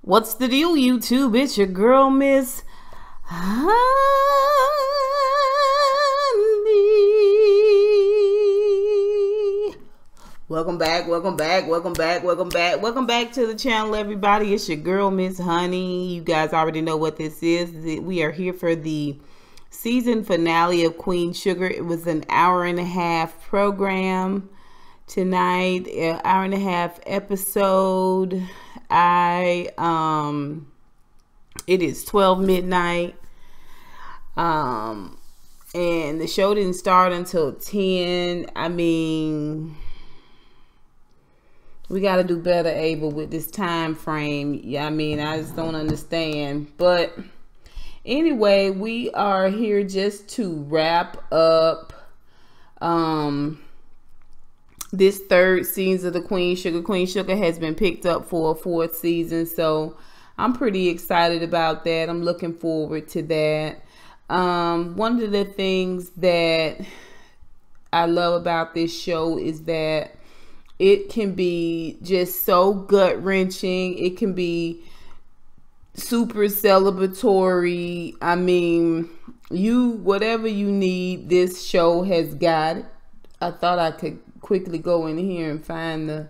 What's the deal, YouTube? It's your girl, Miss Honey. Welcome back to the channel, everybody. It's your girl, Miss Honey. You guys already know what this is. We are here for the season finale of Queen Sugar. It was an hour-and-a-half program tonight, an hour-and-a-half episode. It is 12 midnight, and the show didn't start until 10. I mean, we got to do better, Ava, with this time frame. Yeah, I mean, I just don't understand. But anyway, we are here just to wrap up this third season of the Queen Sugar. Queen Sugar has been picked up for a fourth season, so I'm pretty excited about that. I'm looking forward to that. One of the things that I love about this show is that it can be just so gut-wrenching. It can be super celebratory. I mean, whatever you need, this show has got it. I thought I could quickly go in here and find the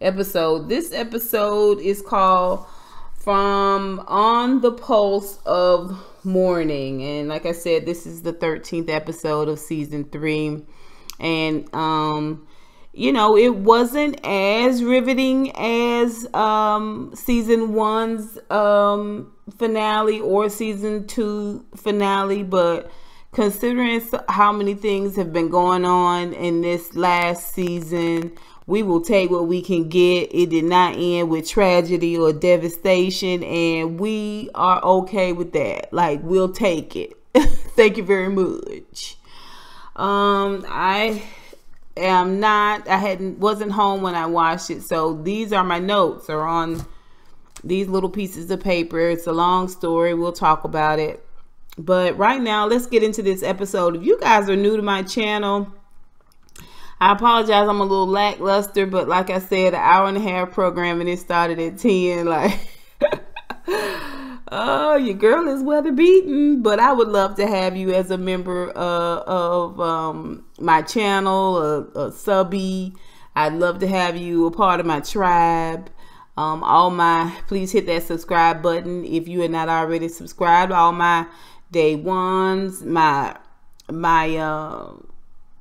episode. This episode is called From On the Pulse of Morning, and like I said, this is the 13th episode of season 3. And you know, it wasn't as riveting as season 1's finale or season 2 finale, but considering how many things have been going on in this last season, we will take what we can get. It did not end with tragedy or devastation, and we are okay with that. Like, we'll take it. Thank you very much. I wasn't home when I watched it, so these are my notes, are on these little pieces of paper. It's a long story. We'll talk about it. But right now, let's get into this episode. If you guys are new to my channel, I apologize. I'm a little lackluster, but like I said, an hour-and-a-half program, and it started at 10. Like, oh, your girl is weather beaten. But I would love to have you as a member of my channel, a subby. I'd love to have you a part of my tribe. Please hit that subscribe button if you are not already subscribed. All my day ones, my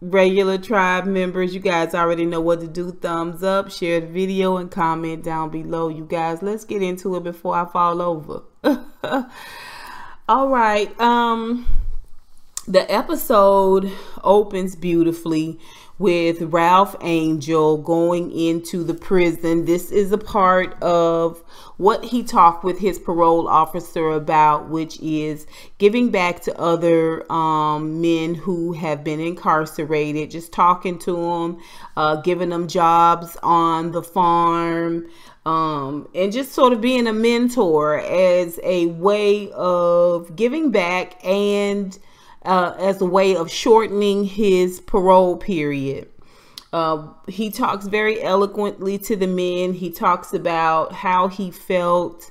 regular tribe members, you guys already know what to do. Thumbs up, share the video, and comment down below. You guys, let's get into it before I fall over. All right, the episode opens beautifully with Ralph Angel going into the prison. This is a part of what he talked with his parole officer about, which is giving back to other men who have been incarcerated, just talking to them, giving them jobs on the farm, and just sort of being a mentor as a way of giving back and as a way of shortening his parole period. He talks very eloquently to the men. He talks about how he felt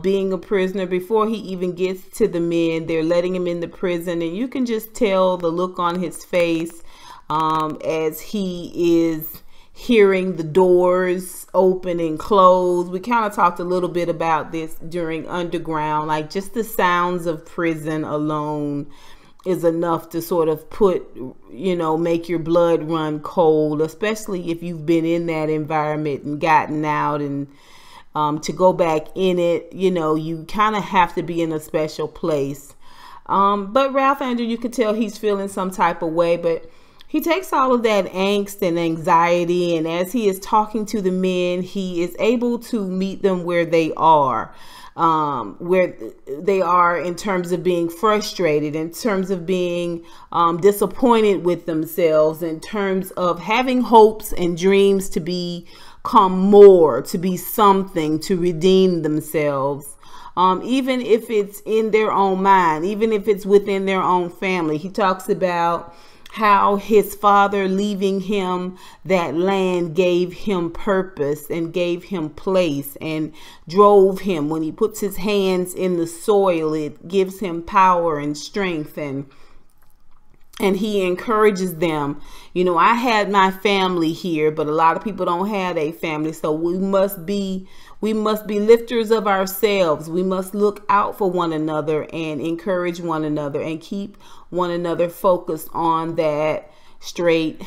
being a prisoner. Before he even gets to the men, they're letting him in the prison, and you can just tell the look on his face as he is hearing the doors open and close. We kind of talked a little bit about this during Underground, like just the sounds of prison alone is enough to sort of make your blood run cold, especially if you've been in that environment and gotten out, and to go back in it, you kind of have to be in a special place. But Ralph Angel, you could tell he's feeling some type of way, but he takes all of that angst and anxiety, and as he is talking to the men, he is able to meet them where they are. In terms of being frustrated, in terms of being disappointed with themselves, in terms of having hopes and dreams to become more, to be something, to redeem themselves. Even if it's in their own mind, even if it's within their own family. He talks about how his father leaving him that land gave him purpose and gave him place and drove him. When he puts his hands in the soil, it gives him power and strength, and he encourages them. You know, I had my family here, but a lot of people don't have a family. So we must be lifters of ourselves. We must look out for one another and encourage one another and keep one another focused on that straight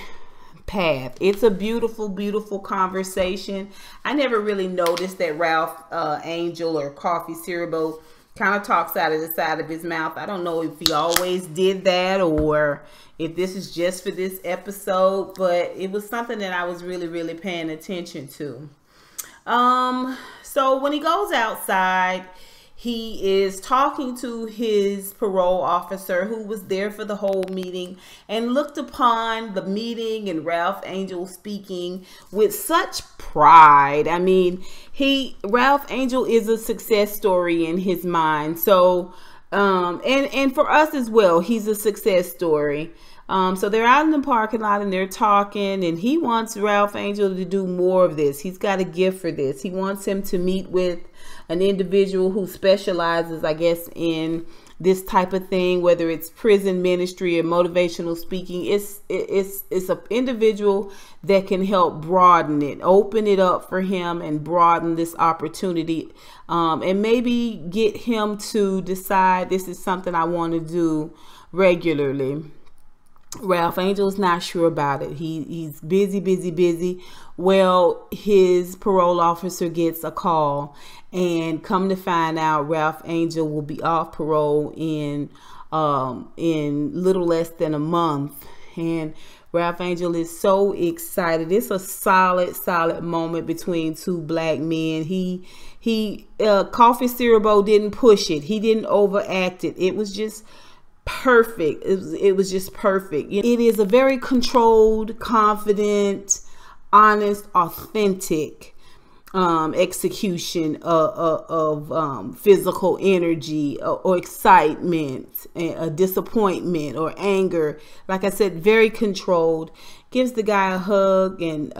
path. It's a beautiful, beautiful conversation. I never really noticed that Ralph Angel, or Coffee Cerebral, kind of talks out of the side of his mouth. I don't know if he always did that or if this is just for this episode, but it was something that I was really, really paying attention to. So when he goes outside, he is talking to his parole officer, who was there for the whole meeting and looked upon the meeting and Ralph Angel speaking with such pride. I mean, Ralph Angel is a success story in his mind. So, and for us as well, he's a success story. So they're out in the parking lot and they're talking, and he wants Ralph Angel to do more of this. He's got a gift for this. He wants him to meet with an individual who specializes, I guess, in this type of thing, whether it's prison ministry or motivational speaking. It's an individual that can help broaden it, open it up for him and broaden this opportunity, and maybe get him to decide this is something I want to do regularly. Ralph Angel's not sure about it. He's busy. Well, his parole officer gets a call, and come to find out, Ralph Angel will be off parole in little less than a month. And Ralph Angel is so excited. It's a solid moment between two black men. Coffee Cerebral didn't push it. He didn't overact it. It was just perfect. It was just perfect. It is a very controlled, confident, honest, authentic execution of physical energy or excitement, a disappointment or anger. Like I said, very controlled. Gives the guy a hug and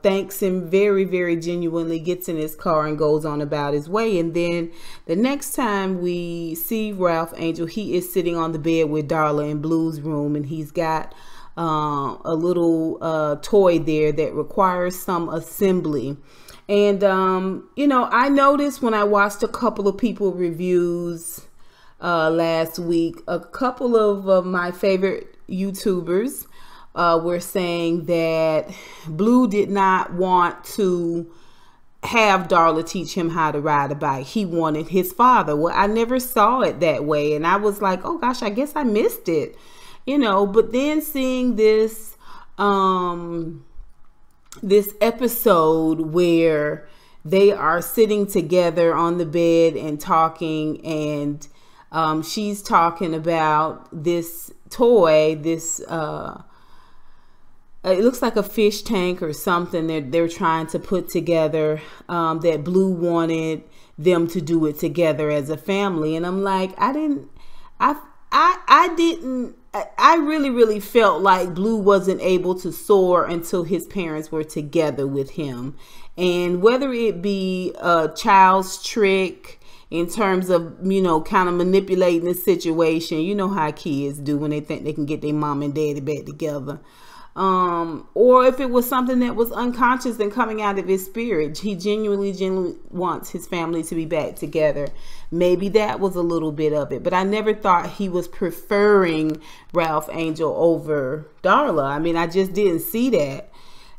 thanks him very, very genuinely, gets in his car and goes on about his way. And then the next time we see Ralph Angel, he is sitting on the bed with Darla in Blue's room, and he's got a little toy there that requires some assembly. And, you know, I noticed when I watched a couple of people reviews last week, a couple of my favorite YouTubers were saying that Blue did not want to have Darla teach him how to ride a bike. He wanted his father. Well, I never saw it that way. And I was like, oh gosh, I guess I missed it, you know. But then seeing this, this episode where they are sitting together on the bed and talking, and she's talking about this toy, this it looks like a fish tank or something that they're trying to put together, that Blue wanted them to do it together as a family. And I'm like, I really felt like Blue wasn't able to soar until his parents were together with him. And whether it be a child's trick in terms of, you know, kind of manipulating the situation, you know how kids do when they think they can get their mom and daddy back together. Or if it was something that was unconscious and coming out of his spirit, he genuinely wants his family to be back together. Maybe that was a little bit of it, but I never thought he was preferring Ralph Angel over Darla. I mean, I just didn't see that.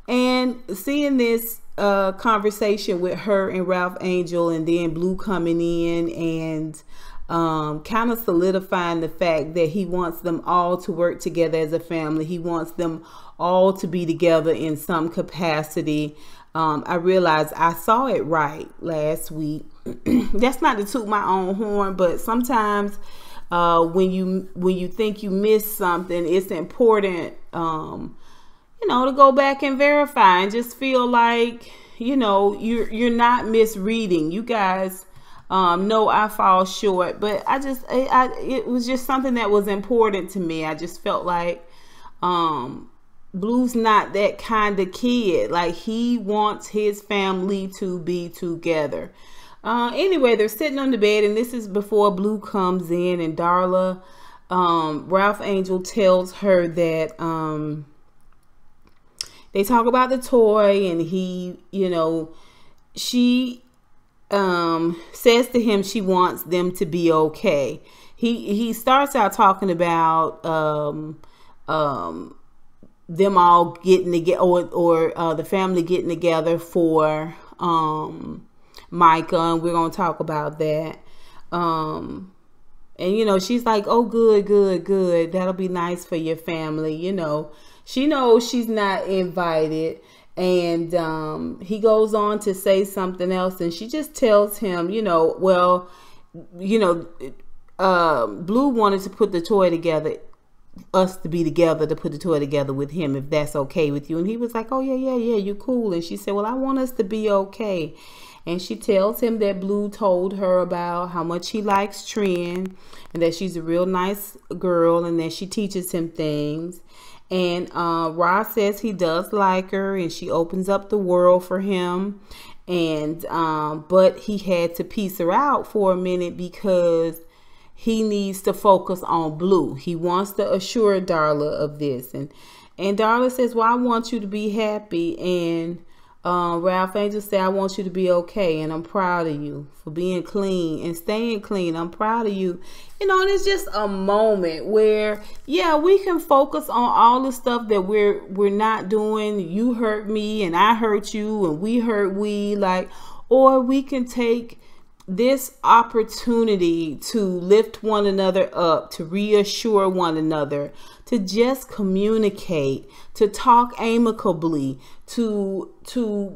And seeing this conversation with her and Ralph Angel, and then Blue coming in and kind of solidifying the fact that he wants them all to work together as a family. He wants them all to be together in some capacity. I realized I saw it right last week. That's not to toot my own horn, but sometimes when you think you missed something, it's important, you know, to go back and verify and just feel like, you know, you're not misreading. You guys know I fall short, but it was just something that was important to me. I just felt like Blue's not that kind of kid. Like, he wants his family to be together. Anyway, they're sitting on the bed, and this is before Blue comes in, and Darla, Ralph Angel tells her that they talk about the toy, and he, she says to him she wants them to be okay. He starts out talking about them all getting together, or the family getting together for Micah, and we're gonna talk about that. And she's like, oh, good, that'll be nice for your family. She knows she's not invited, and he goes on to say something else, and she just tells him, Blue wanted to put the toy together, us to be together, to put the toy together with him, if that's okay with you. And he was like, oh yeah, you're cool. And she said, well, I want us to be okay. And she tells him that Blue told her about how much he likes Trin, and that she's a real nice girl, and that she teaches him things. And Ross says he does like her, and she opens up the world for him. And but he had to piece her out for a minute because he needs to focus on Blue. He wants to assure Darla of this. And Darla says, well, I want you to be happy. And Ralph Angel said, I want you to be okay. And I'm proud of you for being clean and staying clean. I'm proud of you. And it's just a moment where, yeah, we can focus on all the stuff that we're not doing. You hurt me and I hurt you and we hurt we. Or we can take this opportunity to lift one another up, to reassure one another, to just communicate, to talk amicably, to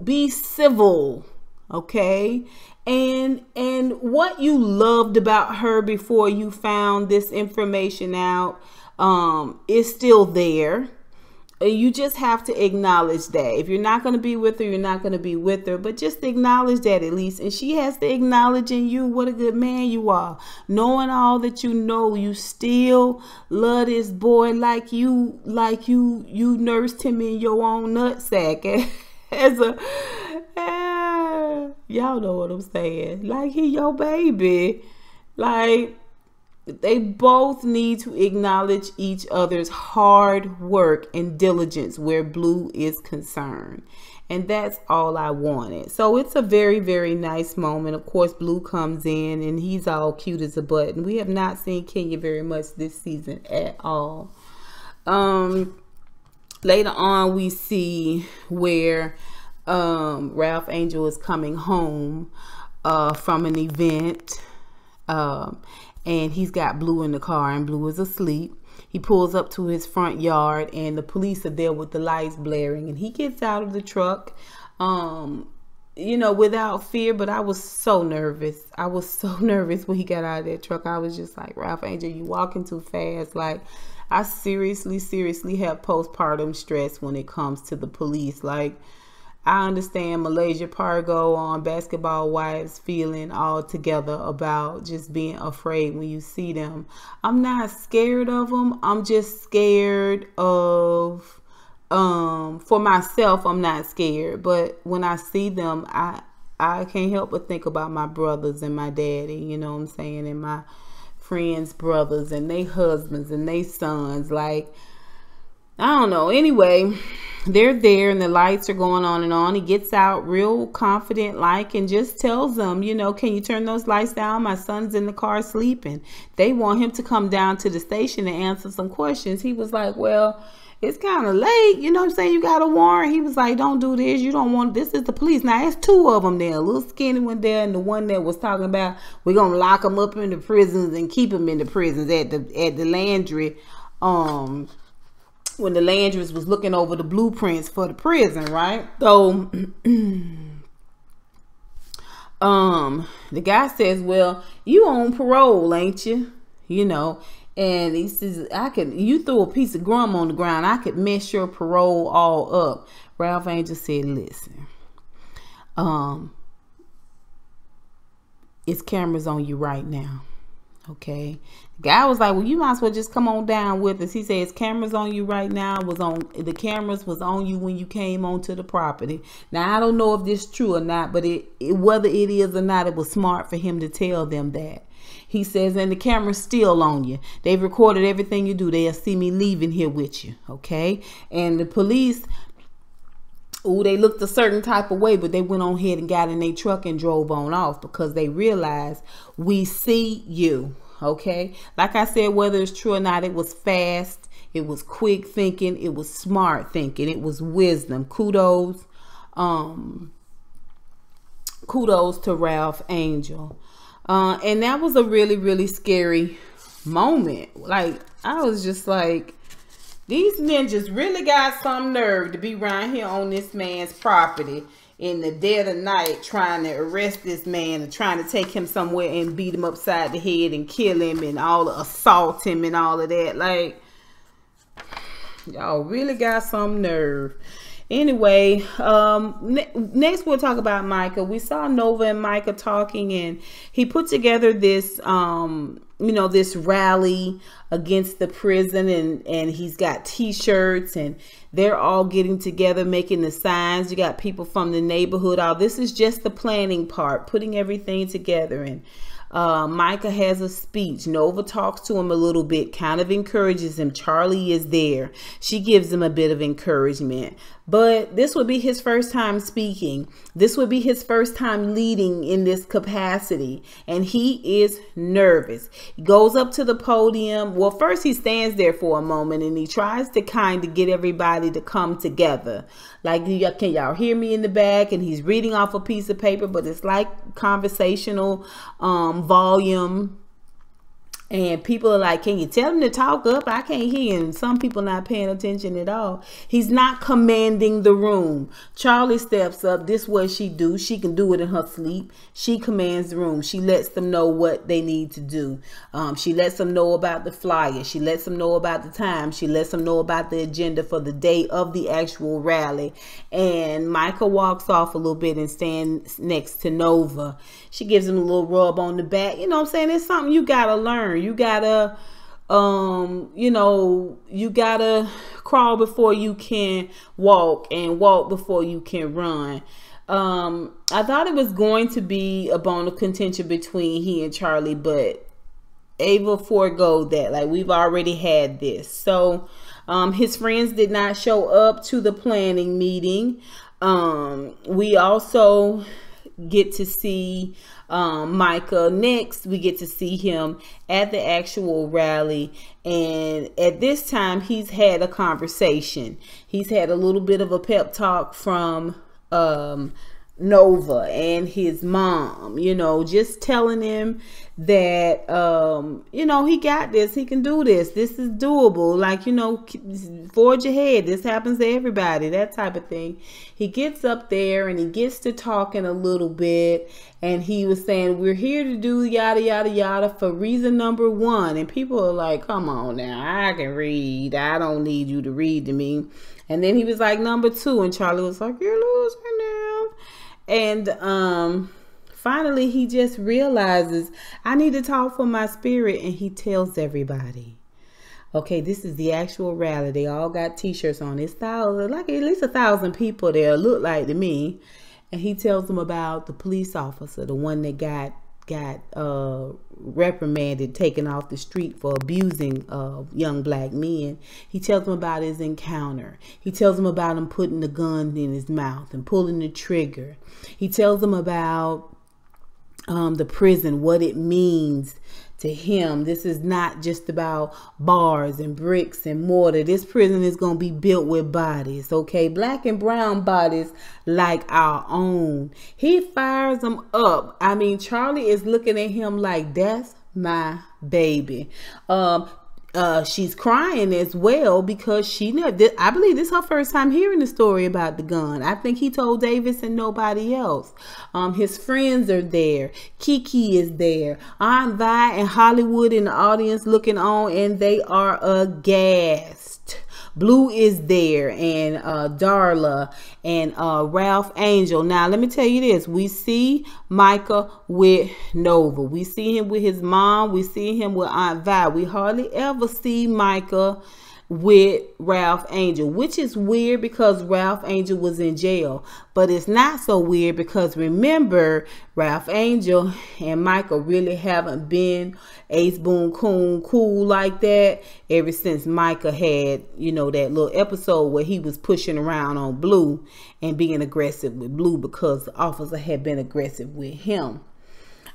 be civil, okay? And what you loved about her before you found this information out is still there. You just have to acknowledge that. If you're not going to be with her, you're not going to be with her. But just acknowledge that at least. And she has to acknowledge in you what a good man you are. Knowing all that you know, you still love this boy like you nursed him in your own nutsack. Y'all know what I'm saying. Like he your baby. They both need to acknowledge each other's hard work and diligence where Blue is concerned. And that's all I wanted. So it's a very, very nice moment. Of course, Blue comes in and he's all cute as a button. We have not seen Kenya very much this season at all. Later on, we see where Ralph Angel is coming home from an event. And he's got Blue in the car, and Blue is asleep. He pulls up to his front yard, and the police are there with the lights blaring. And he gets out of the truck, without fear. But I was so nervous. I was so nervous when he got out of that truck. I was just like, Ralph Angel, you walking too fast. Like, I seriously have postpartum stress when it comes to the police. Like, I understand Malaysia Pargo on Basketball Wives feeling all together about just being afraid when you see them. I'm not scared of them. I'm just scared of, for myself, I'm not scared. But when I see them, I can't help but think about my brothers and my daddy, you know what I'm saying? And my friends' brothers and their husbands and their sons. Like, I don't know. Anyway, they're there and the lights are going on and on. He gets out real confident and just tells them, can you turn those lights down? My son's in the car sleeping. They want him to come down to the station and answer some questions. He was like, well, it's kind of late. You know what I'm saying? You got a warrant. He was like, don't do this. You don't want, this is the police. Now, it's two of them there. A little skinny one there and the one that was talking about we're going to lock them up in the prisons and keep them in the prisons at the Landry. When the Landrys was looking over the blueprints for the prison, right? So, the guy says, well, you on parole, ain't you? And he says, you throw a piece of gum on the ground, I could mess your parole all up. Ralph Angel said, listen, it's cameras on you right now. Okay. Guy was like, well, you might as well just come on down with us. He says cameras on you right now. The cameras was on you when you came onto the property. Now I don't know if this is true or not, but whether it is or not, it was smart for him to tell them that. He says, and the camera's still on you. They've recorded everything you do. They'll see me leaving here with you. Okay. And the police, they looked a certain type of way, but they went on ahead and got in their truck and drove on off because they realized we see you. Okay. Like I said, whether it's true or not, it was fast. It was quick thinking. It was smart thinking. It was wisdom. Kudos. Kudos to Ralph Angel. And that was a really, really scary moment. Like, I was just like, these ninjas really got some nerve to be around here on this man's property in the dead of night trying to arrest this man and trying to take him somewhere and beat him upside the head and kill him and assault him and all of that. Like, y'all really got some nerve. Anyway, next we'll talk about Micah. We saw Nova and Micah talking, and he put together this, this rally against the prison, and he's got t-shirts, and they're all getting together, making the signs. You got people from the neighborhood. All this is just the planning part, putting everything together. And Micah has a speech. Nova talks to him a little bit, kind of encourages him. Charley is there. She gives him a bit of encouragement. But this would be his first time speaking. This would be his first time leading in this capacity. And he is nervous. He goes up to the podium. Well, first he stands there for a moment and he tries to kind of get everybody to come together. Like, can y'all hear me in the back? And he's reading off a piece of paper, but it's like conversational volume. And people are like, can you tell him to talk up? I can't hear. And some people not paying attention at all. He's not commanding the room. Charley steps up. This is what she do. She can do it in her sleep. She commands the room. She lets them know what they need to do. She lets them know about the flyer. She lets them know about the time. She lets them know about the agenda for the day of the actual rally. And Micah walks off a little bit and stands next to Nova. She gives him a little rub on the back. You know what I'm saying? It's something you got to learn. You gotta, you gotta crawl before you can walk and walk before you can run. I thought it was going to be a bone of contention between he and Charley, but Ava forego that. Like, we've already had this. So, his friends did not show up to the planning meeting. We also get to see Micah. Next, we get to see him at the actual rally, and at this time he's had a conversation. He's had a little bit of a pep talk from Nova and his mom, just telling him that he got this, he can do this, this is doable, like, forge ahead, this happens to everybody, that type of thing. He gets up there and he gets to talking a little bit, and he was saying, we're here to do yada yada yada for reason number 1. And people are like, come on now, I can read, I don't need you to read to me. And then he was like, number 2, and Charley was like, you're losing now. And finally he just realizes, I need to talk for my spirit, and he tells everybody, okay, this is the actual rally. They all got t-shirts on. It's like at least 1,000 people there, look like to me. And he tells them about the police officer, the one that got reprimanded, taken off the street for abusing young black men. He tells them about his encounter. He tells them about him putting the gun in his mouth and pulling the trigger. He tells them about the prison, what it means to him. This is not just about bars and bricks and mortar. This prison is going to be built with bodies, okay? Black and brown bodies like our own. He fires them up. I mean, Charley is looking at him like, that's my baby. She's crying as well because I believe this is her first time hearing the story about the gun. I think he told Davis and nobody else. His friends are there. Kiki is there. Aunt Vi and Hollywood in the audience looking on, and they are aghast. Blue is there, and Darla, and Ralph Angel. Now let me tell you this, we see Micah with Nova, we see him with his mom, we see him with Aunt Vi. We hardly ever see Micah with Ralph Angel, which is weird because Ralph Angel was in jail. But it's not so weird because remember, Ralph Angel and Micah really haven't been ace boon cool like that ever since Micah had, you know, that little episode where he was pushing around on Blue and being aggressive with Blue because the officer had been aggressive with him.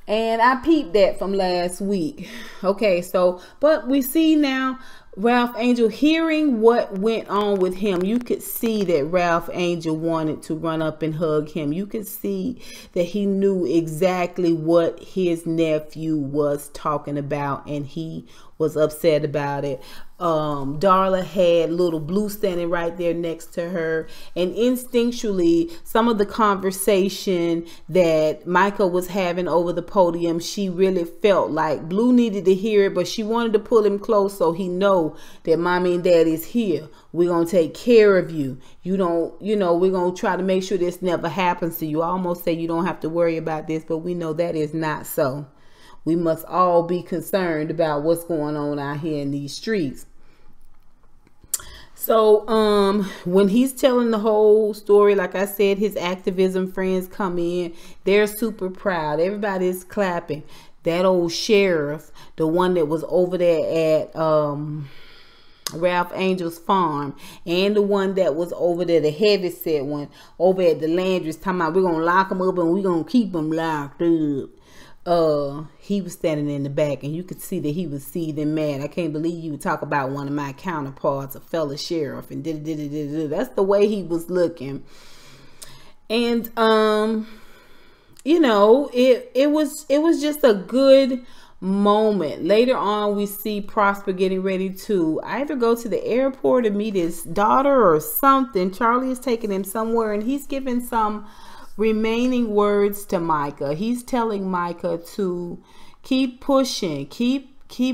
And I peeped that from last week. Okay, so, but we see now Ralph Angel, hearing what went on with him, you could see that Ralph Angel wanted to run up and hug him. You could see that he knew exactly what his nephew was talking about, and he was upset about it. Darla had little Blue standing right there next to her, and instinctually some of the conversation that Micah was having over the podium, she really felt like Blue needed to hear it, but she wanted to pull him close so he know that mommy and daddy's here. We're gonna take care of you. You don't, you know, we're gonna try to make sure this never happens to you. I almost say you don't have to worry about this, but we know that is not so. We must all be concerned about what's going on out here in these streets. So when he's telling the whole story, like I said, his activism friends come in. They're super proud. Everybody's clapping. That old sheriff, the one that was over there at Ralph Angel's farm, and the one that was over there, the heavyset one over at the Landry's, talking about we're gonna lock him up and we're gonna keep him locked up. He was standing in the back, and you could see that he was seething mad. I can't believe you would talk about one of my counterparts, a fellow sheriff, and that's the way he was looking. And you know, it was just a good moment. Later on, we see Prosper getting ready to either go to the airport to meet his daughter or something. Charley is taking him somewhere, and he's giving some remaining words to Micah. He's telling Micah to keep pushing, keep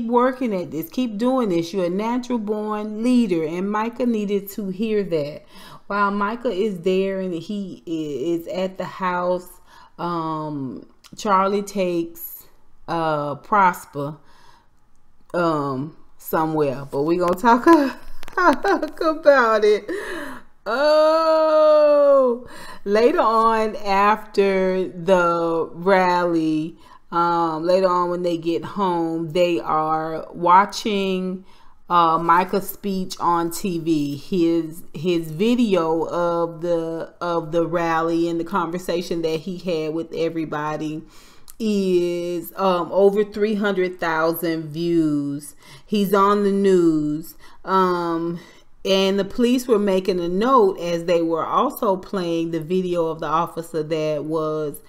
working at this, keep doing this. You're a natural born leader, and Micah needed to hear that. While Micah is there and he is at the house, Charley takes Prosper somewhere, but we're gonna talk about it. Oh, later on after the rally, later on when they get home, they are watching Micah's speech on TV. His video of the rally and the conversation that he had with everybody is over 300,000 views. He's on the news. And the police were making a note as they were also playing the video of the officer that was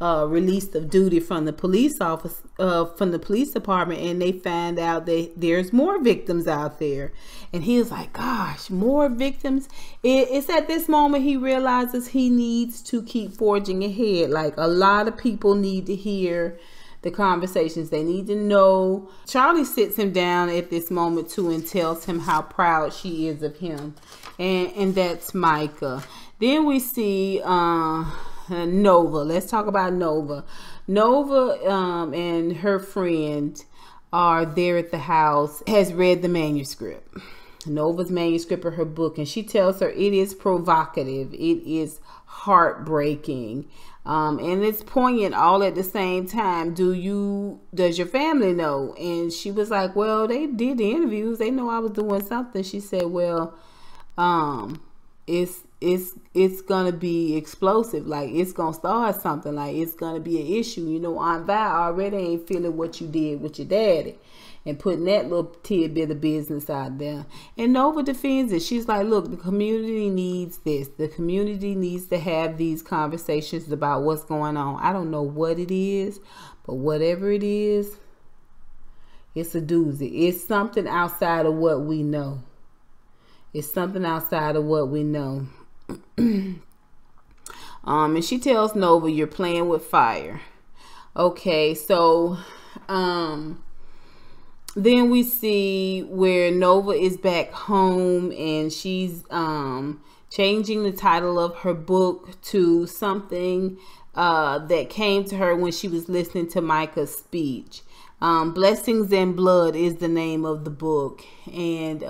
released of duty from the police office, from the police department, and they found out that there's more victims out there. And he was like, gosh, more victims. It's at this moment he realizes he needs to keep forging ahead. Like, a lot of people need to hear the conversations. They need to know. Charley sits him down at this moment too and tells him how proud she is of him, and that's Micah. Then we see Nova. Let's talk about Nova. Nova and her friend are there at the house, has read the manuscript, Nova's manuscript of her book, and she tells her it is provocative, it is heartbreaking, and it's poignant all at the same time. Does your family know? And she was like, well, they did the interviews, they know I was doing something. She said, well, it's gonna be explosive, like it's gonna start something, like it's gonna be an issue. You know, Aunt Vi already ain't feeling what you did with your daddy and putting that little tidbit of business out there. And Nova defends it. She's like, look, the community needs this. The community needs to have these conversations about what's going on. I don't know what it is, but whatever it is, it's a doozy. It's something outside of what we know. It's something outside of what we know. And she tells Nova, you're playing with fire. Okay, so Then we see where Nova is back home, and she's changing the title of her book to something that came to her when she was listening to Micah's speech. Blessings and Blood is the name of the book. And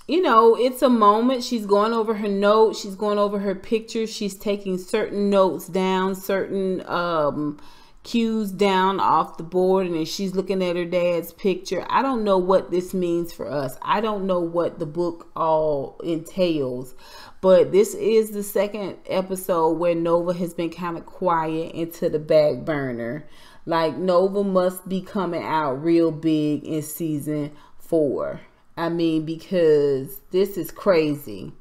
you know, it's a moment. She's going over her notes, she's going over her pictures, she's taking certain notes down, certain cues down off the board, and then she's looking at her dad's picture. I don't know what this means for us. I don't know what the book all entails, but this is the second episode where Nova has been kind of quiet into the back burner. Like, Nova must be coming out real big in season 4. I mean, because this is crazy.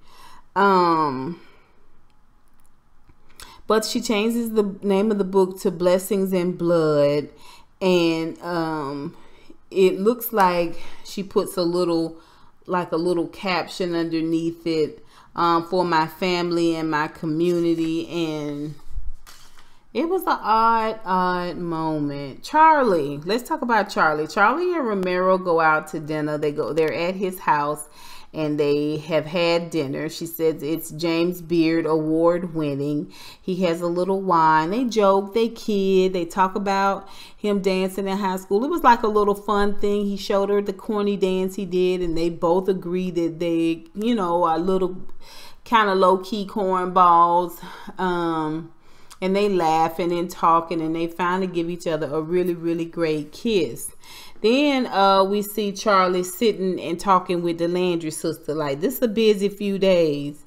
But she changes the name of the book to Blessings and Blood. And it looks like she puts a little caption underneath it, for my family and my community. And it was an odd moment. Charley, let's talk about Charley. Charley and Romero go out to dinner. They're at his house, and they have had dinner. She says it's James Beard award winning. He has a little wine. They joke, they kid, they talk about him dancing in high school. It was like a little fun thing. He showed her the corny dance he did, and they both agreed that they, you know, are little kind of low-key cornballs. And they laughing and talking, and they finally give each other a really, really great kiss. Then we see Charley sitting and talking with the Landry sister. Like, this is a busy few days.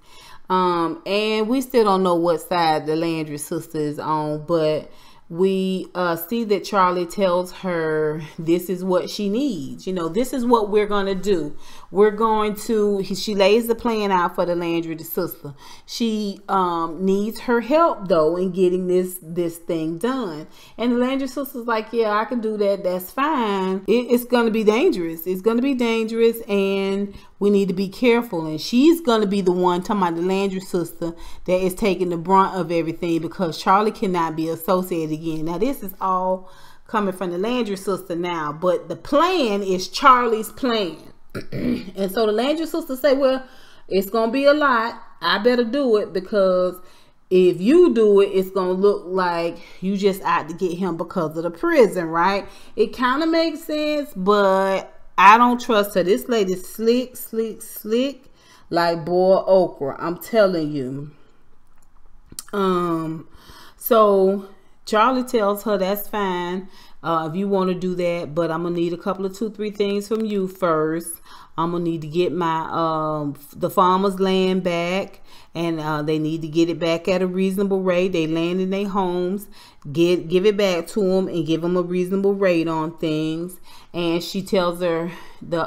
And we still don't know what side the Landry sister is on, but we see that Charley tells her this is what she needs. You know, this is what we're going to do. She lays the plan out for the Landry sister. She needs her help, though, in getting this thing done. And the Landry sister's like, yeah, I can do that. That's fine. It's going to be dangerous. It's going to be dangerous, and we need to be careful. And she's going to be the one, talking about the Landry sister, that is taking the brunt of everything, because Charley cannot be associated again. Now, this is all coming from the Landry sister now, but the plan is Charley's plan. And so the Landry sister say, well, it's going to be a lot. I better do it, because if you do it, it's going to look like you just out to get him because of the prison, right? It kind of makes sense, but I don't trust her. This lady's slick, like boiled okra. I'm telling you. So Charley tells her that's fine if you want to do that, but I'm gonna need a couple of 2-3 things from you first. I'm gonna need to get my the farmers' land back, and they need to get it back at a reasonable rate. They land in their homes. Give it back to them and give them a reasonable rate on things. And she tells her, the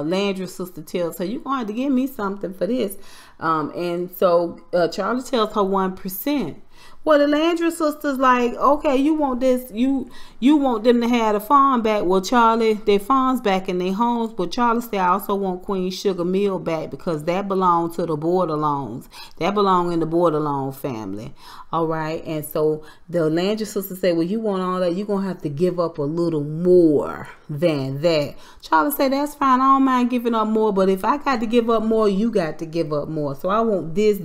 Landry sister tells her, you're going to have to give me something for this. And so Charley tells her 1%. Well, the Landry sister's like, okay, you want this, you want them to have the farm back. Well, Charley, their farms back in their homes, but Charley said, I also want Queen Sugar Mill back, because that belonged to the Borderlones. That belonged in the Borderlone family. All right. And so the Landry sister said, well, you want all that, you're going to have to give up a little more than that. Charley said, that's fine. I don't mind giving up more, but if I got to give up more, you got to give up more. So I want this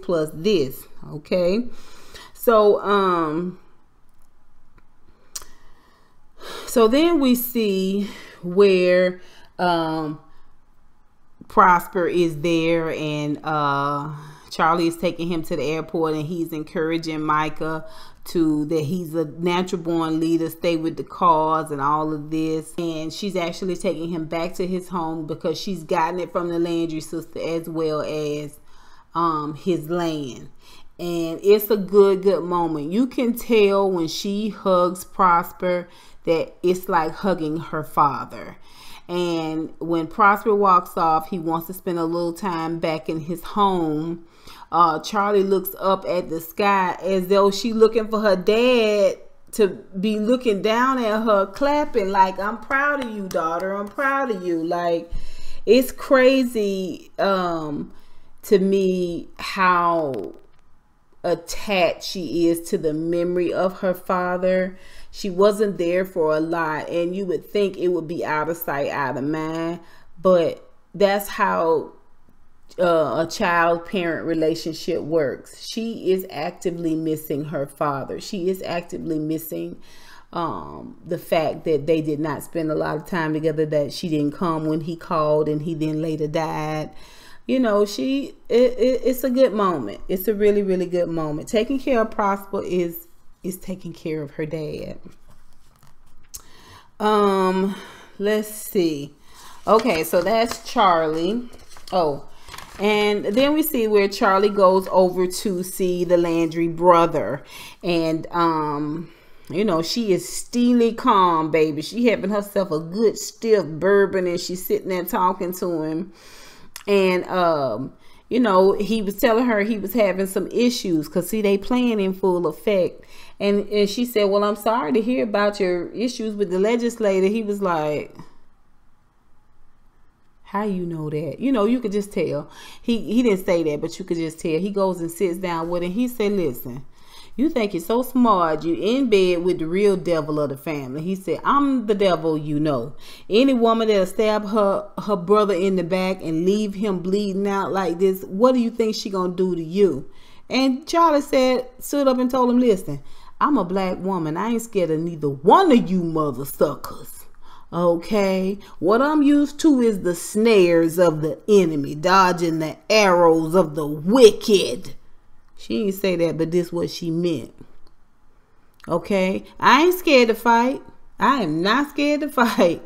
plus this. Okay. So, so then we see where, Prosper is there, and, Charley is taking him to the airport, and he's encouraging Micah that he's a natural born leader, stay with the cause and all of this. And she's actually taking him back to his home, because she's gotten it from the Landry sister as well as, his land. And it's a good moment. You can tell when she hugs Prosper that it's like hugging her father. And when Prosper walks off, he wants to spend a little time back in his home. Charley looks up at the sky as though she looking for her dad to be looking down at her, clapping like, I'm proud of you, daughter. I'm proud of you. Like, it's crazy to me how attached she is to the memory of her father. She wasn't there for a lot, and you would think it would be out of sight, out of mind. But that's how a child-parent relationship works. She is actively missing her father. She is actively missing the fact that they did not spend a lot of time together, that she didn't come when he called and he then later died. You know, it's a good moment. It's a really, really good moment. Taking care of Prosper is taking care of her dad. Let's see. Okay, so that's Charley. Oh, and then we see where Charley goes over to see the Landry brother. And, you know, she is steely calm, baby. She having herself a good stiff bourbon, and she's sitting there talking to him. And, you know, he was telling her he was having some issues because, see, they playing in full effect. And she said, well, I'm sorry to hear about your issues with the legislator. He was like, how you know that? You know, you could just tell. He didn't say that, but you could just tell. He goes and sits down with him. He said, listen, you think you're so smart. You in bed with the real devil of the family. He said, I'm the devil, you know. Any woman that'll stab her brother in the back and leave him bleeding out like this, what do you think she gonna do to you? And Charley stood up and told him, listen, I'm a black woman. I ain't scared of neither one of you mother suckers. Okay, what I'm used to is the snares of the enemy, dodging the arrows of the wicked. She didn't say that, but this is what she meant. Okay, I ain't scared to fight. I am not scared to fight.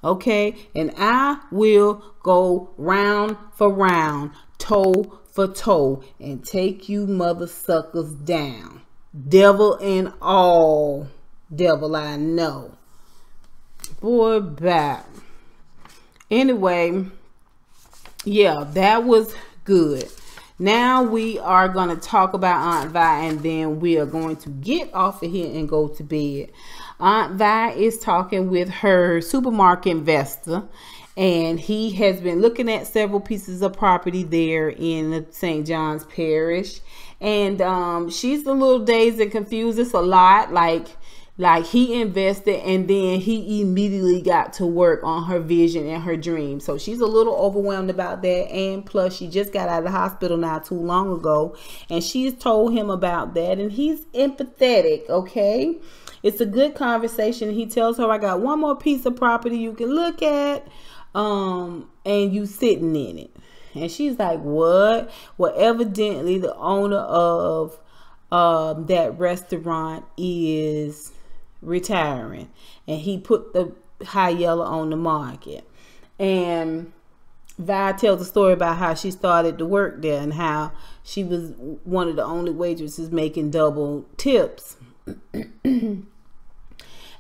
Okay, and I will go round for round, toe for toe, and take you mother suckers down. Devil and all, devil I know. Boy, back. Anyway, yeah, that was good. Now we are going to talk about Aunt Vi, and then we are going to get off of here and go to bed. Aunt Vi is talking with her supermarket investor, and he has been looking at several pieces of property there in St. John's Parish. And she's a little dazed and confused. It's a lot, like he invested and then he immediately got to work on her vision and her dream. So she's a little overwhelmed about that. And plus she just got out of the hospital not too long ago. And she's told him about that. And he's empathetic, okay? It's a good conversation. He tells her, I got one more piece of property you can look at. And you sitting in it. And she's like, what? Well, evidently the owner of that restaurant is retiring, and he put the High Yellow on the market. And Vi tells a story about how she started to work there and how she was one of the only waitresses making double tips. And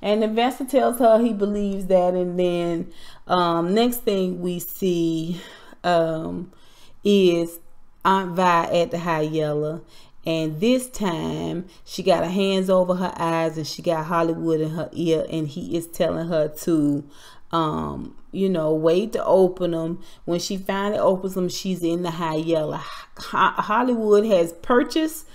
the investor tells her he believes that. And then next thing we see is Aunt Vi at the High Yellow. And this time she got her hands over her eyes and she got Hollywood in her ear, and he is telling her to you know, wait to open them. When she finally opens them, she's in the High Yellow. Hollywood has purchased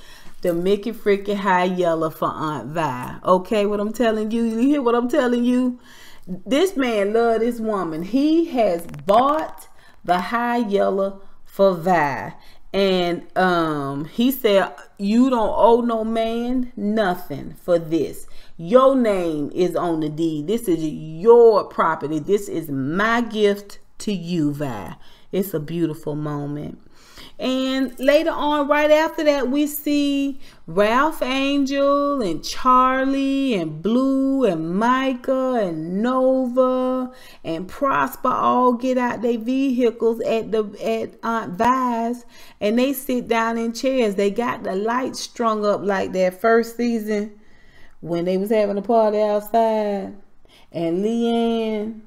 the Mickey freaking High Yellow for Aunt Vi. Okay, what I'm telling you? You hear what I'm telling you? This man loved this woman. He has bought the High Yellow for Vi. And he said, you don't owe no man nothing for this. Your name is on the deed. This is your property. This is my gift to you, Vi. It's a beautiful moment. And later on, right after that, we see Ralph Angel and Charley and Blue and Micah and Nova and Prosper all get out their vehicles at Aunt Vi's, and they sit down in chairs. They got the lights strung up like that first season when they was having a party outside. And Leanne,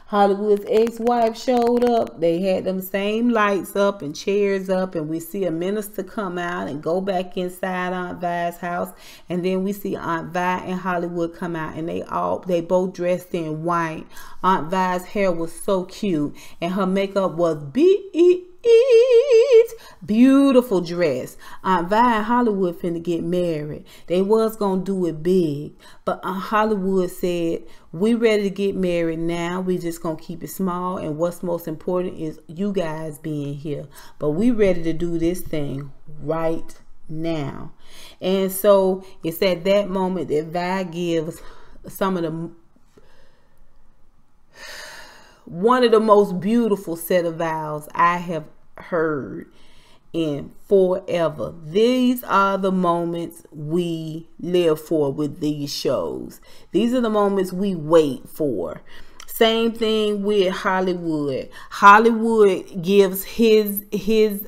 Hollywood's ex-wife, showed up. They had them same lights up and chairs up, and we see a minister come out and go back inside Aunt Vi's house. And then we see Aunt Vi and Hollywood come out, and they both dressed in white. Aunt Vi's hair was so cute, and her makeup was Beautiful dress. Aunt Vi and Hollywood finna get married. They was gonna do it big, but Aunt Hollywood said, we ready to get married now. We just gonna keep it small, and what's most important is you guys being here. But we ready to do this thing right now. And so it's at that moment that Vi gives one of the most beautiful set of vows I have heard in forever. These are the moments we live for with these shows. These are the moments we wait for. Same thing with Hollywood. Hollywood gives his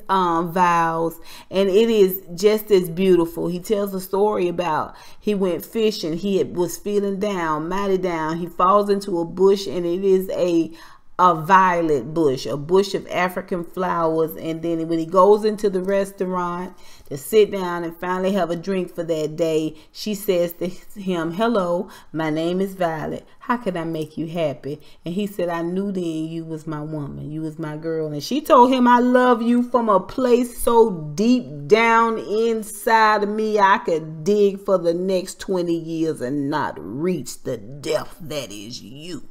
vows, and it is just as beautiful. He tells a story about he went fishing. He was feeling down, mighty down. He falls into a bush, and it is a violet bush, a bush of African flowers. And then when he goes into the restaurant to sit down and finally have a drink for that day, she says to him, hello, my name is Violet. How can I make you happy? And he said, I knew then you was my woman. You was my girl. And she told him, I love you from a place so deep down inside of me, I could dig for the next 20 years and not reach the depth that is you.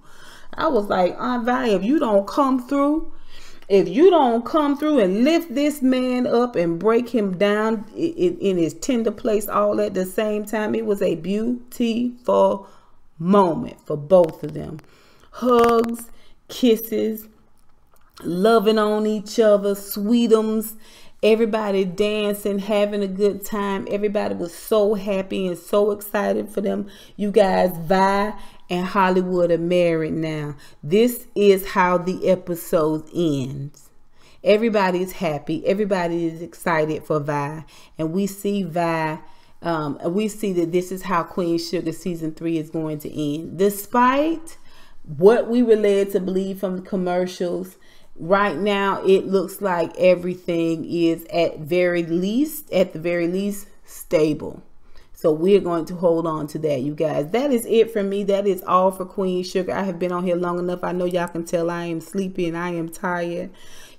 I was like, Aunt Vi, if you don't come through and lift this man up and break him down in his tender place all at the same time, it was a beautiful moment for both of them. Hugs, kisses, loving on each other, sweetums, everybody dancing, having a good time. Everybody was so happy and so excited for them. You guys, Vi and Hollywood are married now. This is how the episode ends. Everybody's happy. Everybody is excited for Vi. And we see Vi, we see that this is how Queen Sugar season 3 is going to end. Despite what we were led to believe from the commercials, right now it looks like everything is at the very least stable. So we're going to hold on to that, you guys. That is it for me. That is all for Queen Sugar. I have been on here long enough. I know y'all can tell I am sleepy and I am tired.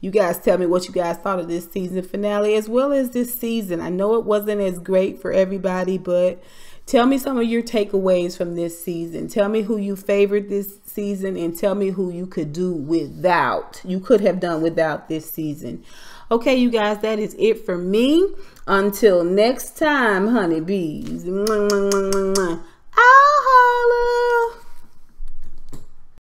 You guys tell me what you guys thought of this season finale as well as this season. I know it wasn't as great for everybody, but tell me some of your takeaways from this season. Tell me who you favored this season, and tell me who you could have done without this season. Okay, you guys, that is it for me. Until next time, honeybees.